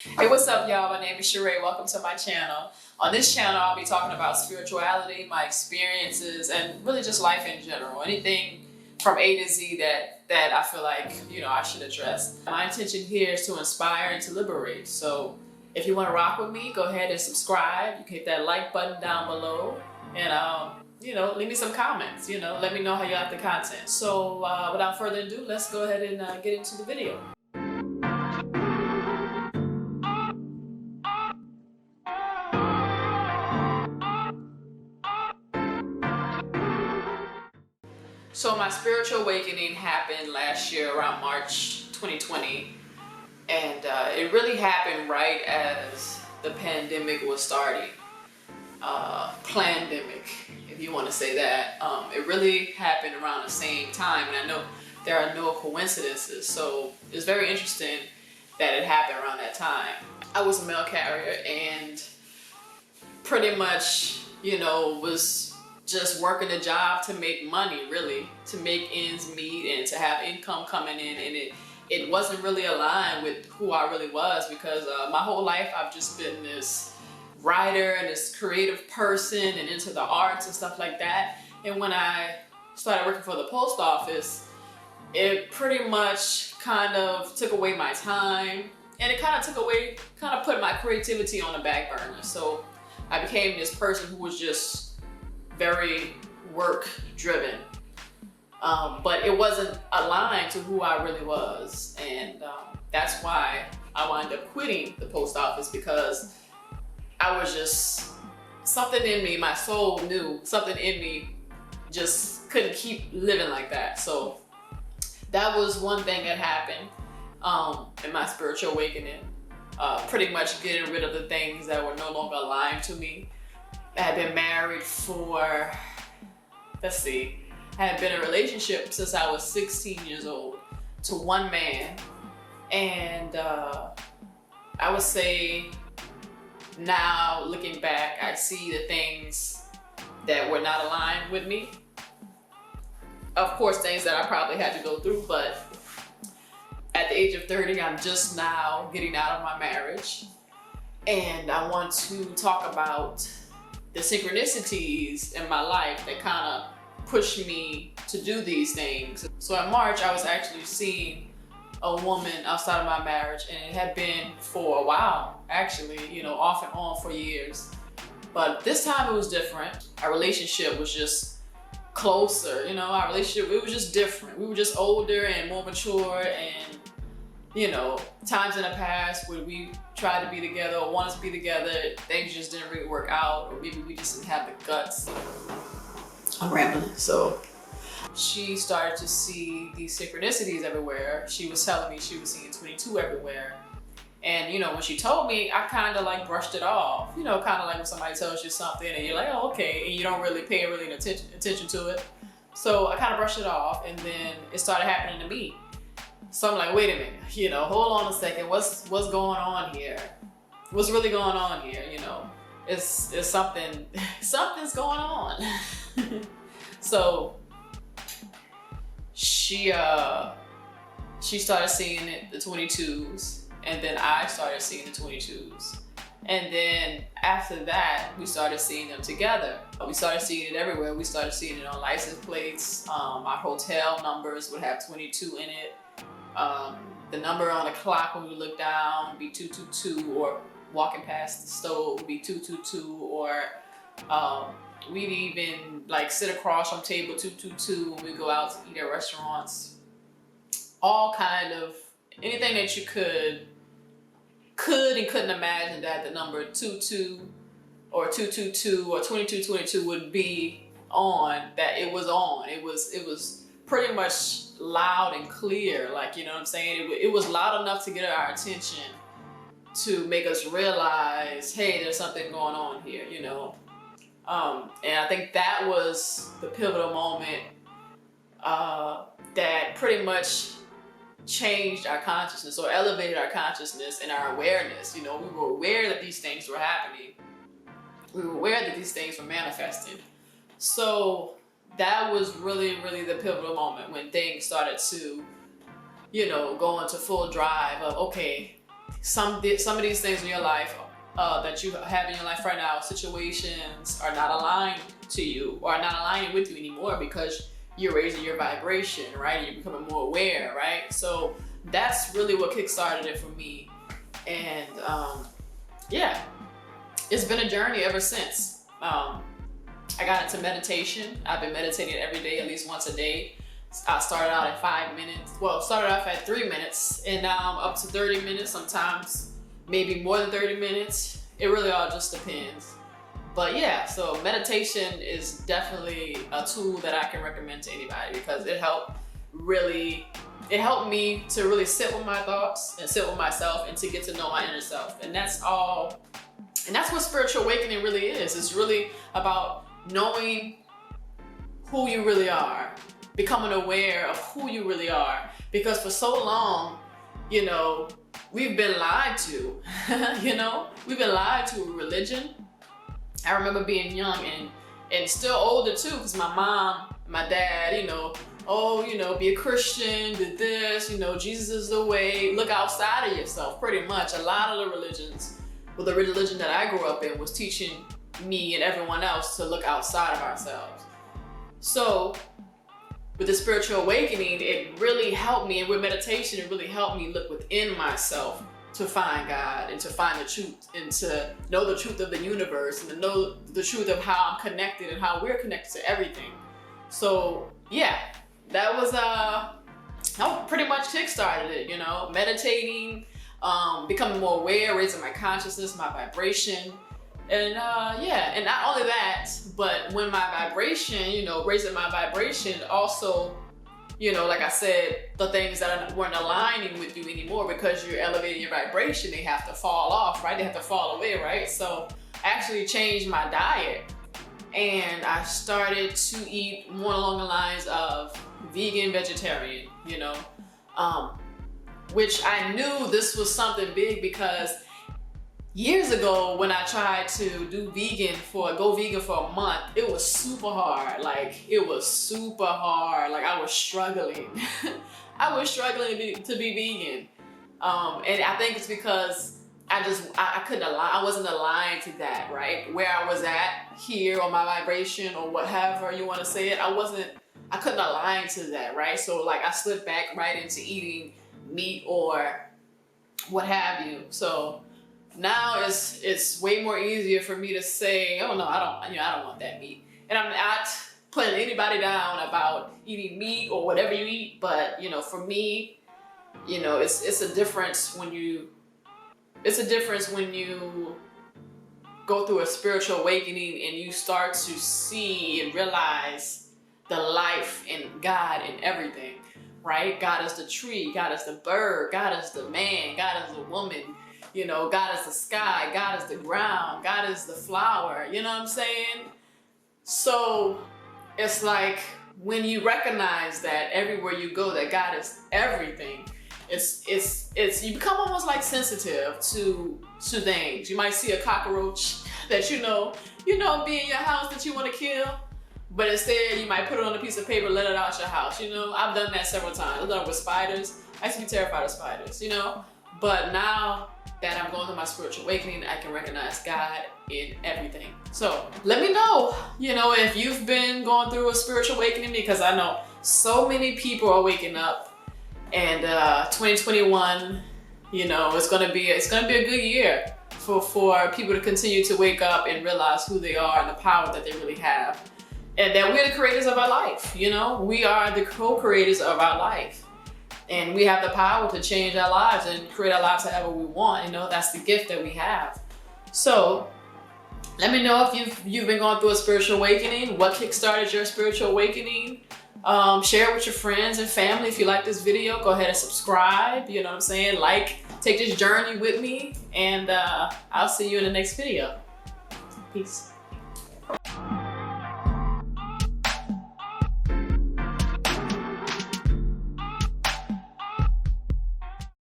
Hey, what's up, y'all? My name is Sheree. Welcome to my channel. On this channel, I'll be talking about spirituality, my experiences, and really just life in general. Anything from A to Z that I feel like, I should address. My intention here is to inspire and to liberate. So if you want to rock with me, go ahead and subscribe. You can hit that like button down below and, leave me some comments. Let me know how you like the content. So without further ado, let's go ahead and get into the video. So my spiritual awakening happened last year around March 2020, and it really happened right as the pandemic was starting. Plandemic, if you want to say that. It really happened around the same time, and I know there are no coincidences, so it's very interesting that it happened around that time. I was a mail carrier and pretty much, was just working a job to make money, really, to make ends meet and to have income coming in, and it wasn't really aligned with who I really was, because my whole life I've just been this writer and this creative person and into the arts and stuff like that. And when I started working for the post office, it pretty much kind of took away my time, and it kind of put my creativity on the back burner. So I became this person who was just very work driven, but it wasn't aligned to who I really was, and that's why I wound up quitting the post office, because I was just, something in me, my soul knew something in me just couldn't keep living like that. So that was one thing that happened in my spiritual awakening, pretty much getting rid of the things that were no longer aligned to me. I had been married for, I had been in a relationship since I was 16 years old to one man. And I would say now, looking back, I see the things that were not aligned with me. Of course, things that I probably had to go through, but at the age of 30, I'm just now getting out of my marriage. And I want to talk about the synchronicities in my life that kind of pushed me to do these things. So in March, I was actually seeing a woman outside of my marriage, and it had been for a while, actually, off and on for years. But this time it was different. Our relationship was just closer, our relationship, it was just different. We were just older and more mature, and times in the past when we tried to be together or wanted to be together, things just didn't really work out, or maybe we just didn't have the guts. I'm rambling. So she started to see these synchronicities everywhere. She was telling me she was seeing 22 everywhere. And when she told me, I kind of like brushed it off. Kind of like when somebody tells you something and you're like, oh, okay, and you don't really pay attention to it. So I kind of brushed it off, and then it started happening to me. So I'm like, wait a minute, hold on a second. What's going on here? What's really going on here? It's something's going on. So she started seeing the 22s, and then I started seeing the 22s. And then after that, we started seeing them together. We started seeing it everywhere. We started seeing it on license plates. Our hotel numbers would have 22 in it. The number on the clock when we look down would be 222, or walking past the stove would be 222, or we'd even sit across from table 222 when we go out to eat at restaurants. All kind of anything that you could and couldn't imagine that the number 22 or 222 or 2222 would be on, that it was on. It was pretty much loud and clear, it was loud enough to get our attention, to make us realize, hey, there's something going on here, and I think that was the pivotal moment that pretty much changed our consciousness, or elevated our consciousness and our awareness. We were aware that these things were happening. We were aware that these things were manifesting. So that was really, really the pivotal moment when things started to, go into full drive of, okay, some of these things in your life that you have in your life right now, situations are not aligned to you or are not aligning with you anymore because you're raising your vibration, right? You're becoming more aware, right? So that's really what kickstarted it for me. And yeah, it's been a journey ever since. I got into meditation. I've been meditating every day, at least once a day. I started out at 5 minutes. Well, started off at 3 minutes, and now I'm up to 30 minutes, sometimes maybe more than 30 minutes. It really all just depends. But yeah, so meditation is definitely a tool that I can recommend to anybody because it helped me to really sit with my thoughts and sit with myself and to get to know my inner self. And that's all. And that's what spiritual awakening really is. It's really about knowing who you really are, becoming aware of who you really are. Because for so long, you know, we've been lied to, you know, we've been lied to with religion. I remember being young and still older too, because my mom, my dad, you know, oh, you know, be a Christian, do this, you know, Jesus is the way, look outside of yourself, pretty much. A lot of the religions, well, the religion that I grew up in was teaching me and everyone else to look outside of ourselves. So with the spiritual awakening, it really helped me, and with meditation, it really helped me look within myself to find God and to find the truth and to know the truth of the universe and to know the truth of how I'm connected and how we're connected to everything. So yeah, that was pretty much kickstarted it, you know, meditating, becoming more aware, raising my consciousness, my vibration. And yeah, and not only that, but when my vibration, you know, raising my vibration also, you know, like I said, the things that weren't aligning with you anymore because you're elevating your vibration, they have to fall off, right? They have to fall away, right? So I actually changed my diet and I started to eat more along the lines of vegan, vegetarian, you know, which I knew this was something big because years ago when I tried to go vegan for a month, it was super hard. Like it was super hard. Like I was struggling. I was struggling to be vegan. And I think it's because I couldn't align. I wasn't aligned to that, right? Where I was at here on my vibration or whatever you want to say it, I couldn't align to that, right? So like I slipped back right into eating meat or what have you. So now it's way more easier for me to say, oh no, I don't want that meat. And I'm not putting anybody down about eating meat or whatever you eat, but you know, for me, you know, it's a difference when you go through a spiritual awakening and you start to see and realize the life and God in everything, right? God is the tree, God is the bird, God is the man, God is the woman. You know, God is the sky, God is the ground, God is the flower, you know what I'm saying? So it's like when you recognize that everywhere you go, that God is everything, you become almost like sensitive to things. You might see a cockroach that you know be in your house that you want to kill, but instead you might put it on a piece of paper, let it out your house, you know? I've done that several times. I've done it with spiders. I used to be terrified of spiders, you know? But now that I'm going through my spiritual awakening, I can recognize God in everything. So let me know, you know, if you've been going through a spiritual awakening, because I know so many people are waking up, and 2021, you know, it's gonna be a good year for people to continue to wake up and realize who they are and the power that they really have, and that we're the creators of our life. You know, we are the co-creators of our life. And we have the power to change our lives and create our lives however we want. You know, that's the gift that we have. So let me know if you've been going through a spiritual awakening. What kickstarted your spiritual awakening? Share it with your friends and family. If you like this video, go ahead and subscribe. You know what I'm saying? Take this journey with me. And I'll see you in the next video. Peace.